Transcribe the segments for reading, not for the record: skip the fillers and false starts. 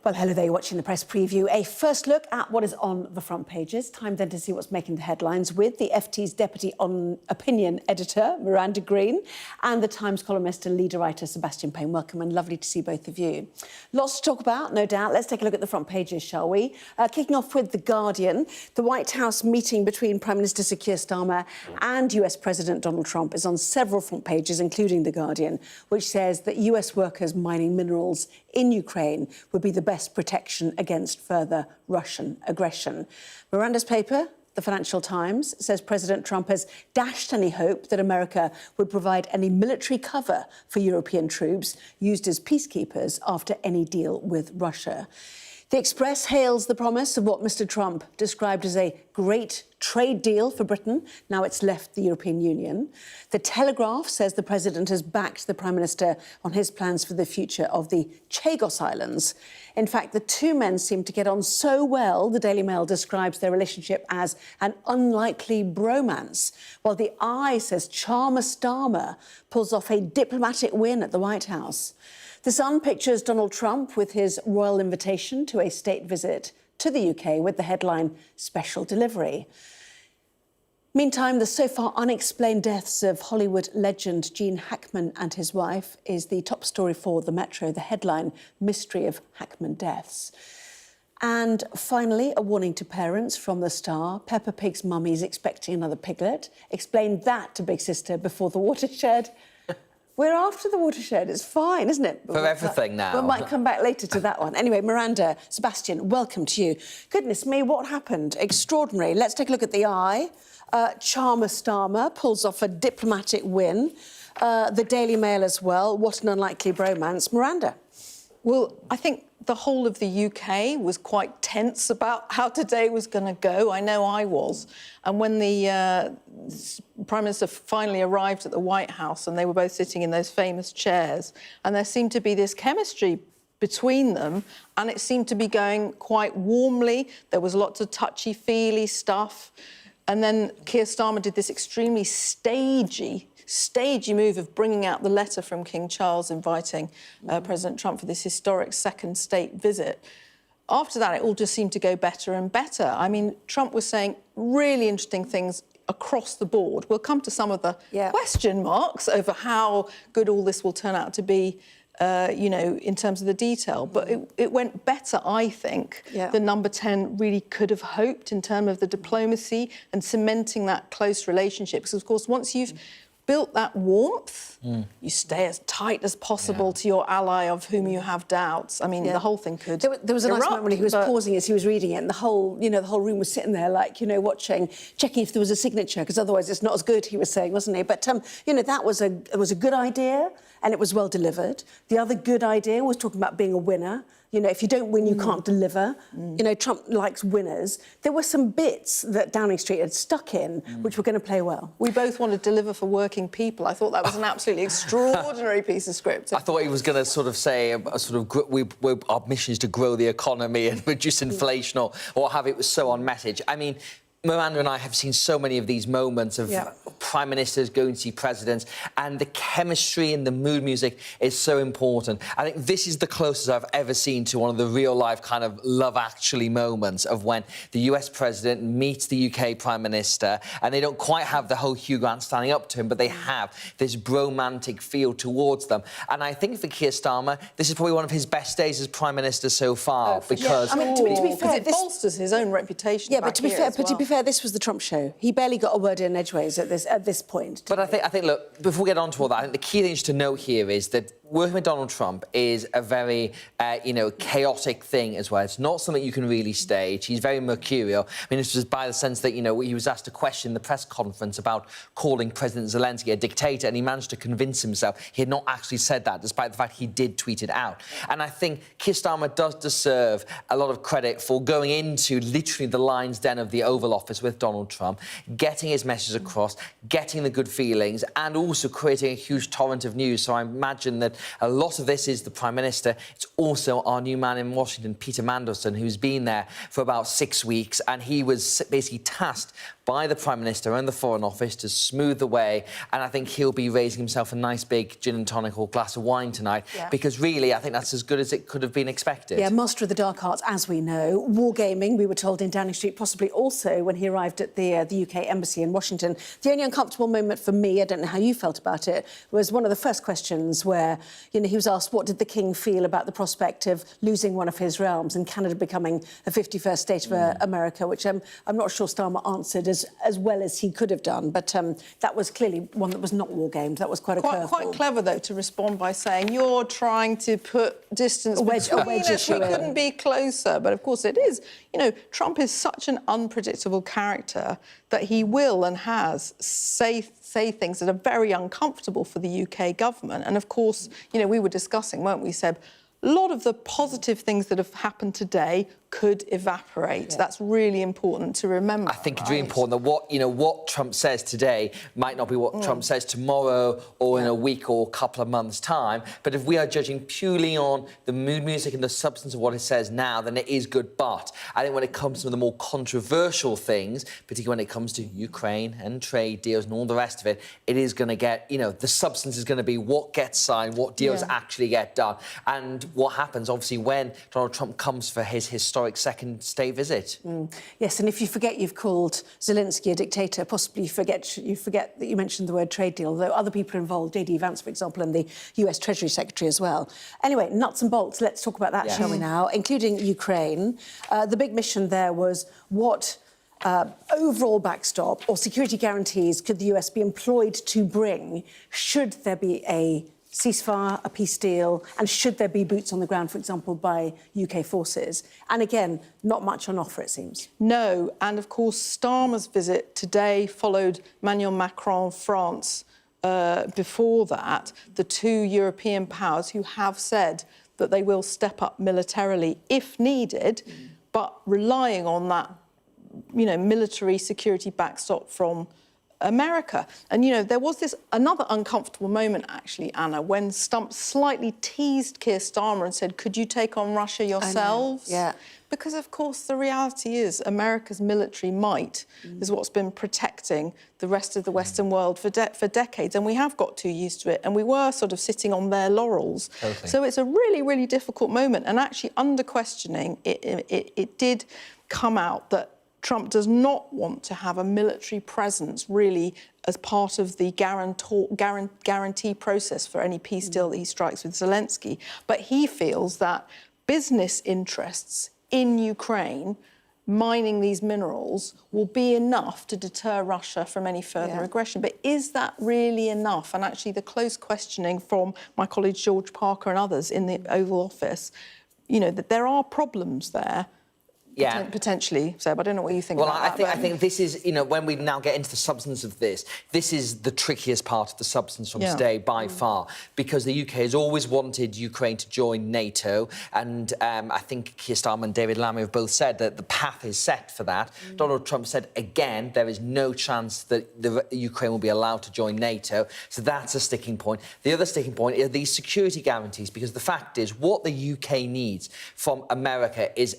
Well, hello there, you're watching the press preview. A first look at what is on the front pages. Time then to see what's making the headlines with the FT's Deputy Opinion Editor, Miranda and the Times columnist and leader writer, Sebastian Payne. Welcome and lovely to see both of you. Lots to talk about, no doubt. Let's take a look at the front pages, shall we? Kicking off with The Guardian. The White House meeting between Prime Minister Sir Keir Starmer and US President Donald Trump is on several front pages, including The Guardian, which says that US workers mining minerals in Ukraine would be the best protection against further Russian aggression. Miranda's paper, The Financial Times, says President Trump has dashed any hope that America would provide any military cover for European troops used as peacekeepers after any deal with Russia. The Express hails the promise of what Mr. Trump described as a great trade deal for Britain. Now it's left the European Union. The Telegraph says the president has backed the Prime Minister on his plans for the future of the Chagos Islands. In fact, the two men seem to get on so well, the Daily Mail describes their relationship as an unlikely bromance, while the Eye says charmer Starmer pulls off a diplomatic win at the White House. The Sun pictures Donald Trump with his royal invitation to a state visit to the UK with the headline, Special Delivery. Meantime, the so far unexplained deaths of Hollywood legend Gene Hackman and his wife is the top story for the Metro, the headline, Mystery of Hackman Deaths. And finally, a warning to parents from the Star. Peppa Pig's mummy is expecting another piglet. Explained that to Big Sister before the watershed. We're after the watershed. It's fine, isn't it? For everything now. We might come back later to that one. Anyway, Miranda, Sebastian, welcome to you. Goodness me, what happened? Extraordinary. Let's take a look at the Eye. Charmer Starmer pulls off a diplomatic win. The Daily Mail as well. What an unlikely bromance. Miranda. Well, I think the whole of the UK was quite tense about how today was going to go. I know I was. And when the Prime Minister finally arrived at the White House and they were both sitting in those famous chairs, and there seemed to be this chemistry between them, and it seemed to be going quite warmly. There was lots of touchy-feely stuff. And then Keir Starmer did this extremely stagey move of bringing out the letter from King Charles inviting President Trump for this historic second state visit. After that, it all just seemed to go better and better. I mean, Trump was saying really interesting things across the board. We'll come to some of the question marks over how good all this will turn out to be, you know, in terms of the detail. But it went better, I think, than Number 10 really could have hoped in terms of the diplomacy and cementing that close relationship. Because, of course, once you've built that warmth, you stay as tight as possible to your ally of whom you have doubts. I mean, the whole thing could There was a nice moment when he was pausing as he was reading it, and the whole room was sitting there, like, you know, watching, checking if there was a signature, because otherwise it's not as good, he was saying, wasn't he? But, you know, it was a good idea, and it was well delivered. The other good idea was talking about being a winner. You know, if you don't win, you can't deliver. You know, Trump likes winners. There were some bits that Downing Street had stuck in which were going to play well. We both want to deliver for working people. I thought that was an absolutely extraordinary piece of script. I thought he was going to sort of say, our mission is to grow the economy and reduce inflation or have it was so on message. I mean, Miranda and I have seen so many of these moments of prime ministers going to see presidents, and the chemistry and the mood music is so important. I think this is the closest I've ever seen to one of the real-life kind of Love Actually moments of when the US president meets the UK prime minister, and they don't quite have the whole Hugh Grant standing up to him, but they have this bromantic feel towards them. And I think for Keir Starmer, this is probably one of his best days as prime minister so far, because... I mean, to be fair, it bolsters his own reputation. Yeah, but to be fair, this was the Trump show. He barely got a word in edgeways at this point. But I think, look, before we get on to all that, I think the key thing to note here is that working with Donald Trump is a very, you know, chaotic thing as well. It's not something you can really stage. He's very mercurial. I mean, this was by the sense that, you know, he was asked a question in the press conference about calling President Zelensky a dictator, and he managed to convince himself he had not actually said that, despite the fact he did tweet it out. And I think Keir Starmer does deserve a lot of credit for going into literally the lion's den of the Oval Office with Donald Trump, getting his message across, getting the good feelings, and also creating a huge torrent of news. So I imagine that a lot of this is the Prime Minister. It's also our new man in Washington, Peter Mandelson, who's been there for about 6 weeks, and he was basically tasked by the Prime Minister and the Foreign Office to smooth the way, and I think he'll be raising himself a nice big gin and tonic or glass of wine tonight, because really, I think that's as good as it could have been expected. Yeah, master of the dark arts, as we know. Wargaming, we were told in Downing Street, possibly also when he arrived at the UK Embassy in Washington. The only uncomfortable moment for me, I don't know how you felt about it, was one of the first questions where, you know, he was asked what did the King feel about the prospect of losing one of his realms and Canada becoming a 51st state of America, which I'm not sure Starmer answered as well as he could have done. But that was clearly one that was not wargamed. That was quite a curveball. Quite clever, though, to respond by saying, you're trying to put distance between us. We couldn't be closer. But, of course, it is. You know, Trump is such an unpredictable character that he will and has say things that are very uncomfortable for the UK government. And, of course, you know, we were discussing, weren't we, Seb, a lot of the positive things that have happened today could evaporate. Yeah. That's really important to remember. I think it's really important that what Trump says today might not be what Trump says tomorrow or in a week or a couple of months' time. But if we are judging purely on the mood music and the substance of what it says now, then it is good. But I think when it comes to the more controversial things, particularly when it comes to Ukraine and trade deals and all the rest of it, it is going to get, you know, the substance is going to be what gets signed, what deals actually get done. And what happens, obviously, when Donald Trump comes for his historic second state visit. Yes, and if you forget you've called Zelensky a dictator, possibly you forget that you mentioned the word trade deal, though other people are involved, J.D. Vance, for example, and the US Treasury Secretary as well. Anyway, nuts and bolts, let's talk about that, shall we now, including Ukraine. The big mission there was what overall backstop or security guarantees could the US be employed to bring should there be a ceasefire, a peace deal, and should there be boots on the ground, for example, by UK forces? And again, not much on offer, it seems. No, and of course, Starmer's visit today followed Emmanuel Macron, France. Before that, the two European powers who have said that they will step up militarily if needed, but relying on that, you know, military security backstop from America. And, you know, there was another uncomfortable moment, actually, Anna, when Stump slightly teased Keir Starmer and said, could you take on Russia yourselves? Yeah. Because, of course, the reality is America's military might is what's been protecting the rest of the Western world for decades. And we have got too used to it. And we were sort of sitting on their laurels. Totally. So it's a really, really difficult moment. And actually, under questioning, it did come out that Trump does not want to have a military presence, really, as part of the guarantee process for any peace deal that he strikes with Zelensky. But he feels that business interests in Ukraine mining these minerals will be enough to deter Russia from any further aggression. But is that really enough? And actually, the close questioning from my colleague George Parker and others in the Oval Office, you know, that there are problems there. Potentially, Seb. I don't know what you think about that. Well, I think this is, you know, when we now get into the substance of this is the trickiest part of the substance from today by far, because the UK has always wanted Ukraine to join NATO, and I think Keir Starmer and David Lammy have both said that the path is set for that. Donald Trump said, again, there is no chance that Ukraine will be allowed to join NATO, so that's a sticking point. The other sticking point are these security guarantees, because the fact is, what the UK needs from America is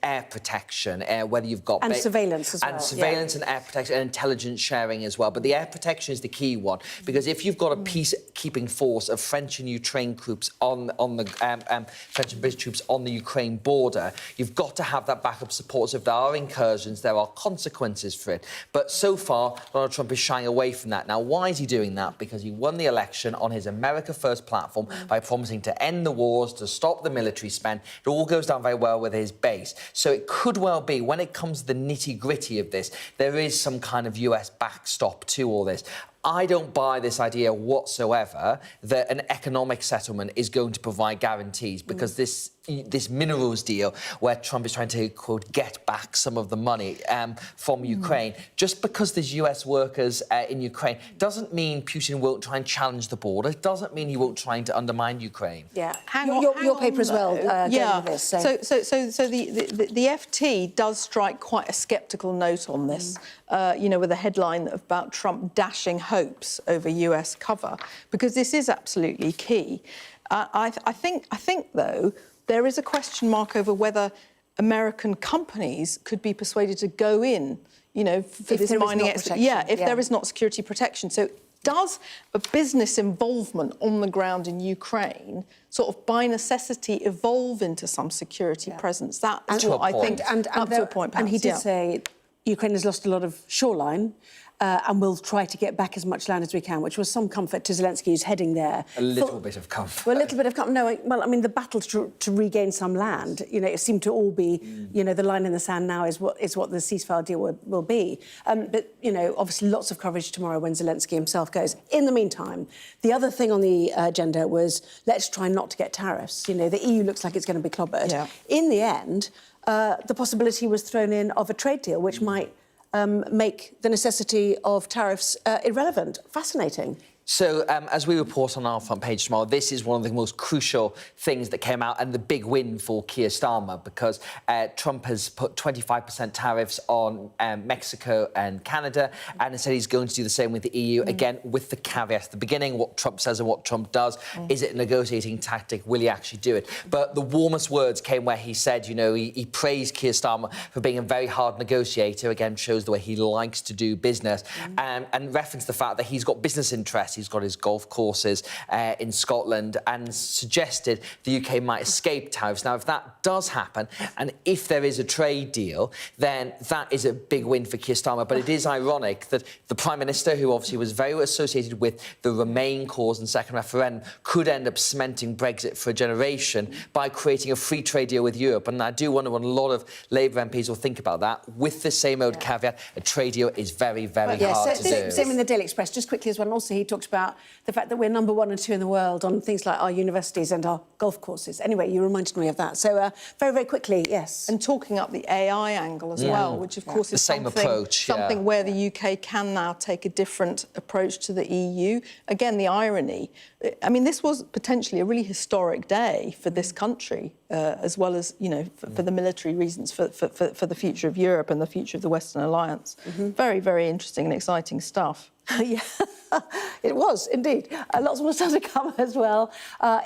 air protection, whether you've got... And surveillance as well. And surveillance and air protection and intelligence sharing as well. But the air protection is the key one, because if you've got a peacekeeping force of French and Ukraine troops on the French and British troops on the Ukraine border, you've got to have that backup support. So if there are incursions, there are consequences for it. But so far, Donald Trump is shying away from that. Now, why is he doing that? Because he won the election on his America First platform by promising to end the wars, to stop the military spend. It all goes down very well with his base. So it could well be, when it comes to the nitty-gritty of this, there is some kind of US backstop to all this. I don't buy this idea whatsoever that an economic settlement is going to provide guarantees, because this minerals deal where Trump is trying to, quote, get back some of the money from Ukraine, just because there's US workers in Ukraine, doesn't mean Putin won't try and challenge the border. It doesn't mean he won't try to undermine Ukraine. Yeah. Your paper as well, this, so the FT does strike quite a sceptical note on this, you know, with a headline about Trump dashing hopes over US cover, because this is absolutely key. I think, though, there is a question mark over whether American companies could be persuaded to go in, you know, for this mining if there is not security protection. So does a business involvement on the ground in Ukraine sort of by necessity evolve into some security presence? That's what I think. Up to a point, perhaps, and he did say Ukraine has lost a lot of shoreline. And we'll try to get back as much land as we can, which was some comfort to Zelensky, who's heading there. A little bit of comfort. Well, a little bit of comfort. No, well, I mean, the battle to regain some land, you know, it seemed to all be, you know, the line in the sand now is what the ceasefire deal will be. But, you know, obviously lots of coverage tomorrow when Zelensky himself goes. In the meantime, the other thing on the agenda was let's try not to get tariffs. You know, the EU looks like it's going to be clobbered. Yeah. In the end, the possibility was thrown in of a trade deal, which might make the necessity of tariffs irrelevant. Fascinating. So, as we report on our front page tomorrow, this is one of the most crucial things that came out and the big win for Keir Starmer, because Trump has put 25% tariffs on Mexico and Canada, and said he's going to do the same with the EU, again, with the caveat at the beginning, what Trump says and what Trump does. Is it a negotiating tactic? Will he actually do it? But the warmest words came where he said, you know, he praised Keir Starmer for being a very hard negotiator, again, shows the way he likes to do business, and referenced the fact that he's got business interests. He's got his golf courses in Scotland, and suggested the UK might escape tariffs. Now, if that does happen, and if there is a trade deal, then that is a big win for Keir Starmer. But it is ironic that the Prime Minister, who obviously was very associated with the Remain cause and second referendum, could end up cementing Brexit for a generation by creating a free trade deal with Europe. And I do wonder what a lot of Labour MPs will think about that. With the same old caveat, a trade deal is very, very hard to do. Same in the Daily Express, just quickly as well. And also he talks about the fact that we're number 1 and 2 in the world on things like our universities and our golf courses. Anyway, you reminded me of that. So very, very quickly, yes. And talking up the AI angle as well, which of course is the same approach, something where the UK can now take a different approach to the EU. Again, the irony. I mean, this was potentially a really historic day for this country, as well as, you know, for the military reasons, for the future of Europe and the future of the Western Alliance. Very, very interesting and exciting stuff. Yeah, it was, indeed. Lots more stuff to come as well,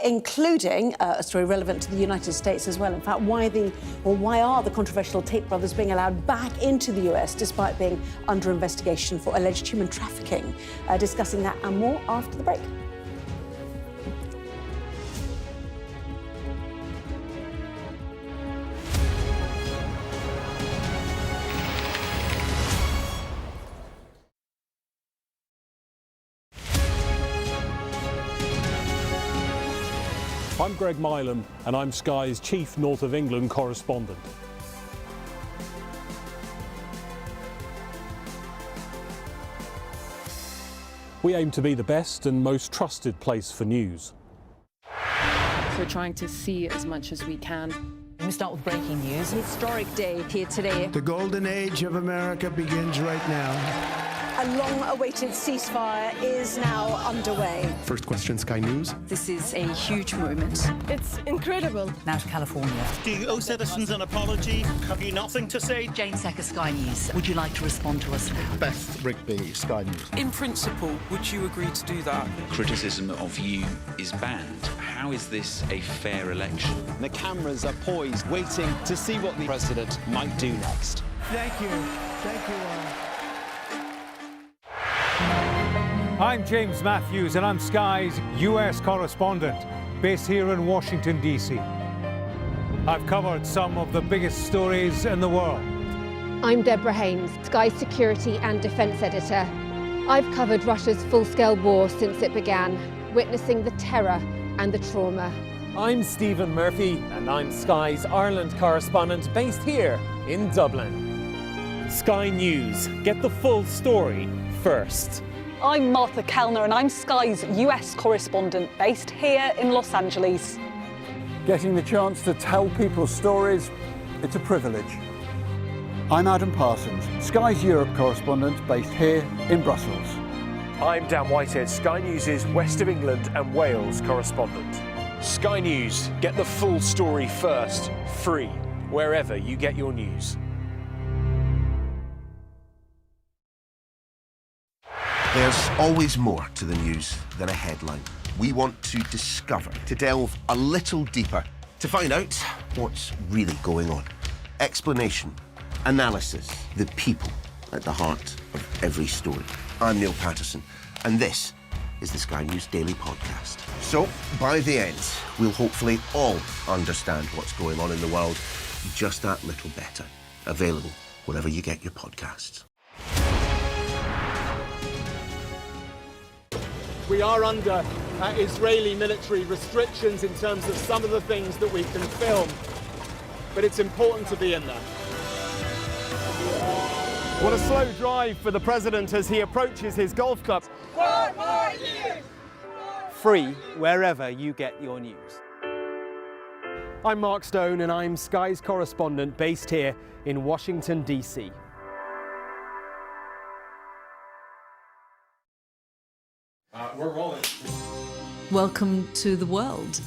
including a story relevant to the United States as well. In fact, why are the controversial Tate brothers being allowed back into the US despite being under investigation for alleged human trafficking? Discussing that and more after the break. I'm Greg Milam, and I'm Sky's chief North of England correspondent. We aim to be the best and most trusted place for news. We're trying to see as much as we can. We start with breaking news. Historic day here today. The golden age of America begins right now. A long-awaited ceasefire is now underway. First question, Sky News. This is a huge moment. It's incredible. Now to California. Do you owe citizens an apology? Have you nothing to say? Jane Secker, Sky News. Would you like to respond to us now? Beth Rigby, Sky News. In principle, would you agree to do that? Criticism of you is banned. How is this a fair election? The cameras are poised, waiting to see what the president might do next. Thank you. Thank you all. I'm James Matthews, and I'm Sky's US correspondent, based here in Washington, D.C. I've covered some of the biggest stories in the world. I'm Deborah Hames, Sky security and defence editor. I've covered Russia's full-scale war since it began, witnessing the terror and the trauma. I'm Stephen Murphy, and I'm Sky's Ireland correspondent, based here in Dublin. Sky News, get the full story first. I'm Martha Kellner, and I'm Sky's US correspondent, based here in Los Angeles. Getting the chance to tell people's stories, it's a privilege. I'm Adam Parsons, Sky's Europe correspondent, based here in Brussels. I'm Dan Whitehead, Sky News' West of England and Wales correspondent. Sky News, get the full story first, free, wherever you get your news. There's always more to the news than a headline. We want to discover, to delve a little deeper, to find out what's really going on. Explanation, analysis, the people. at the heart of every story. I'm Neil Patterson, and this is the Sky News Daily Podcast. So, by the end, we'll hopefully all understand what's going on in the world just that little better. Available wherever you get your podcasts. We are under Israeli military restrictions in terms of some of the things that we can film, but it's important to be in there. What a slow drive for the president as he approaches his golf club. 4 more years! Free wherever you get your news. I'm Mark Stone and I'm Sky's correspondent based here in Washington, D.C. We're rolling. Welcome to the world.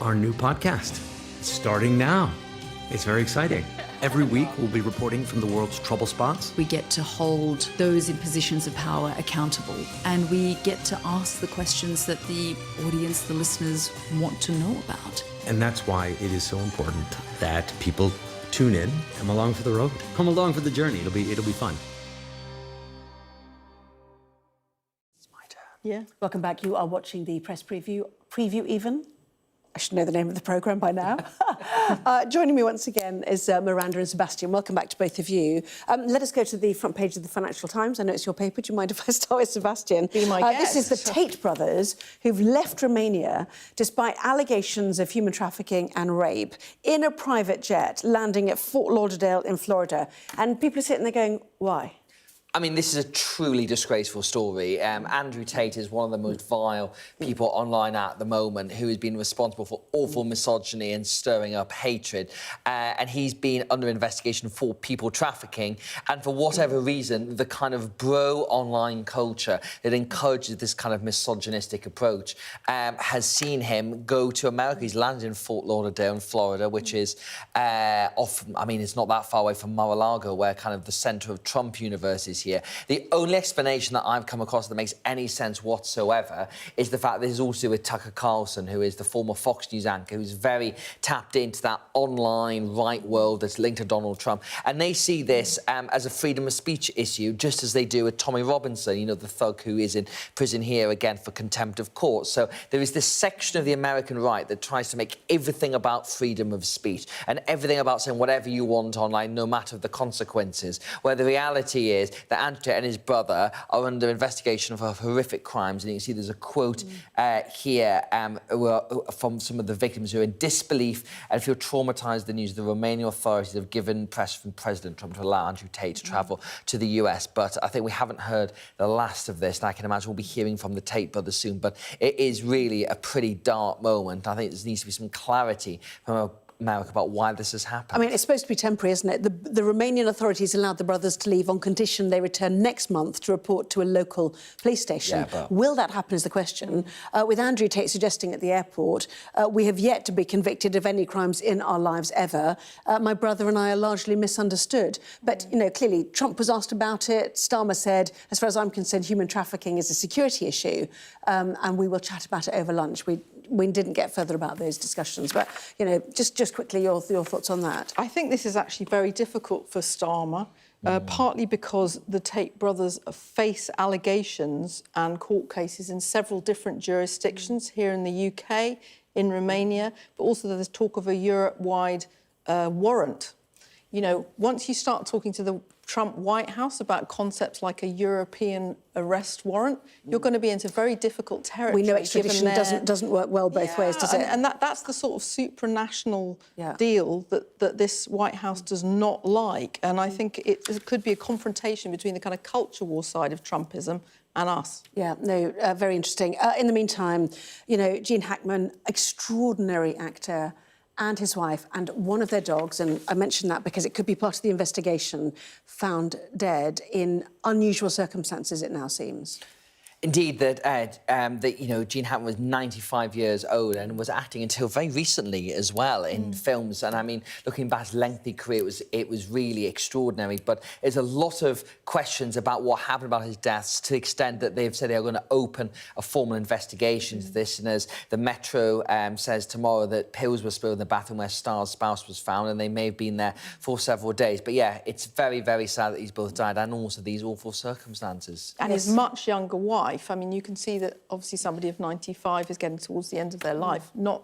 Our new podcast, starting now. It's very exciting. Every week, we'll be reporting from the world's trouble spots. We get to hold those in positions of power accountable, and we get to ask the questions that the audience, the listeners, want to know about. And that's why it is so important that people tune in, come along for the road, come along for the journey. It'll be fun. Yeah. Welcome back. You are watching the press preview even. I should know the name of the programme by now. Joining me once again is Miranda and Sebastian. Welcome back to both of you. Let us go to the front page of the Financial Times. I know it's your paper. Do you mind if I start with Sebastian? Be my guest. This is the Tate brothers who've left Romania despite allegations of human trafficking and rape in a private jet landing at Fort Lauderdale in Florida. And people are sitting there going, why? I mean, this is a truly disgraceful story. Andrew Tate is one of the most vile people online at the moment who has been responsible for awful misogyny and stirring up hatred. And he's been under investigation for people trafficking. And for whatever reason, the kind of bro online culture that encourages this kind of misogynistic approach has seen him go to America. He's landed in Fort Lauderdale in Florida, which is it's not that far away from Mar-a-Lago, where kind of the centre of Trump universe is here. The only explanation that I've come across that makes any sense whatsoever is the fact that this is also with Tucker Carlson, who is the former Fox News anchor, who's very tapped into that online right world that's linked to Donald Trump. And they see this as a freedom of speech issue, just as they do with Tommy Robinson, the thug who is in prison here, again, for contempt of court. So there is this section of the American right that tries to make everything about freedom of speech and everything about saying whatever you want online, no matter the consequences, where the reality is that Andrew Tate and his brother are under investigation for horrific crimes. And you can see there's a quote here from some of the victims who are in disbelief and feel traumatised the news. The Romanian authorities have given press from President Trump to allow Andrew Tate to travel to the US. But I think we haven't heard the last of this. And I can imagine we'll be hearing from the Tate brothers soon. But it is really a pretty dark moment. I think there needs to be some clarity from America about why this has happened. I mean, it's supposed to be temporary, isn't it? The Romanian authorities allowed the brothers to leave on condition they return next month to report to a local police station. Will that happen is the question. With Andrew Tate suggesting at the airport, we have yet to be convicted of any crimes in our lives ever. My brother and I are largely misunderstood. But, clearly, Trump was asked about it. Starmer said, as far as I'm concerned, human trafficking is a security issue, and we will chat about it over lunch. We didn't get further about those discussions, but, just quickly, your thoughts on that. I think this is actually very difficult for Starmer, partly because the Tate brothers face allegations and court cases in several different jurisdictions here in the UK, in Romania, but also there's talk of a Europe-wide warrant. Once you start talking to the Trump White House about concepts like a European arrest warrant, you're going to be into very difficult territory. We know extradition doesn't work well both ways, does it? And that's the sort of supranational deal that this White House does not like. And I think it could be a confrontation between the kind of culture war side of Trumpism and us. Yeah, no, very interesting. In the meantime, Gene Hackman, extraordinary actor, and his wife and one of their dogs, and I mention that because it could be part of the investigation, found dead in unusual circumstances, it now seems. Indeed, that Gene Hackman was 95 years old and was acting until very recently as well in films. And I mean, looking back at his lengthy career, it was really extraordinary. But there's a lot of questions about what happened about his deaths, to the extent that they've said they are going to open a formal investigation into this. And as the Metro says tomorrow, that pills were spilled in the bathroom where Starr's spouse was found, and they may have been there for several days. But yeah, it's very, very sad that he's both died, and also these awful circumstances. And his much younger wife. I mean, you can see that obviously somebody of 95 is getting towards the end of their life, not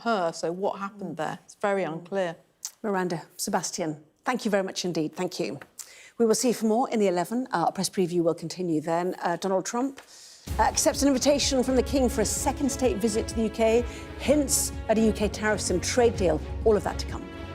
her. So what happened there? It's very unclear. Miranda, Sebastian, thank you very much indeed. Thank you. We will see you for more in the 11. Our press preview will continue then. Donald Trump accepts an invitation from the King for a second state visit to the UK. Hints at a UK tariffs and trade deal. All of that to come.